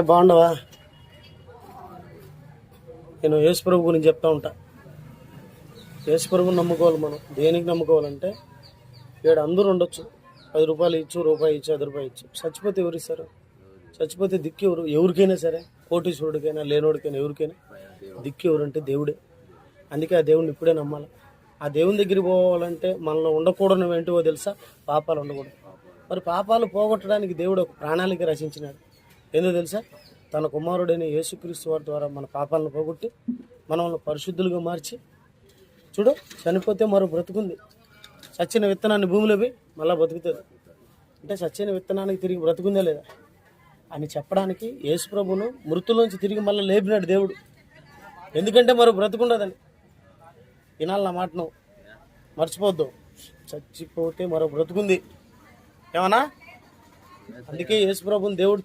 బాగుండవా? నేను యేసుప్రభు గురించి చెప్తా ఉంటా. యేసుప్రభుని నమ్ముకోవాలి. మనం దేనికి నమ్ముకోవాలంటే, ఇక్కడ అందరూ ఉండొచ్చు, 10 రూపాయలు ఇచ్చు, రూపాయి ఇచ్చు, 10 రూపాయలు ఇచ్చు. చచ్చిపోతే ఎవరు ఇస్తారు? చచ్చిపోతే దిక్కు ఎవరు? ఎవరికైనా సరే, కోటీశ్వరుడికైనా లేనోడికైనా ఎవరికైనా దిక్కు ఎవరంటే దేవుడే. అందుకే ఆ దేవుడిని ఇప్పుడే నమ్మాలి. ఆ దేవుని దగ్గరికి పోవాలంటే మనలో ఉండకూడనివి ఏంటో తెలుసా? పాపాలు ఉండకూడదు. మరి పాపాలు పోగొట్టడానికి దేవుడు ఒక ప్రణాళిక రచించినాడు. ఏందో తెలుసా? తన కుమారుడైన యేసుక్రీస్తు వారి ద్వారా మన పాపాలను పోగొట్టి మనల్ని పరిశుద్ధులుగా మార్చి, చూడు, చనిపోతే మరో బ్రతుకుంది. చచ్చిన విత్తనాన్ని భూమిలో పోయి మళ్ళీ బ్రతుకుతుంది. అంటే చచ్చిన విత్తనానికి తిరిగి బ్రతుకుందా లేదా అని చెప్పడానికి యేసుప్రభును మృతులోంచి తిరిగి మళ్ళీ లేపినాడు దేవుడు. ఎందుకంటే మరో బ్రతుకుండదని. వినాలి నా మాట, నువ్వు మర్చిపోద్దు. చచ్చిపోతే మరో బ్రతుకుంది ఏమన్నా. అందుకే యేసుప్రభుని దేవుడు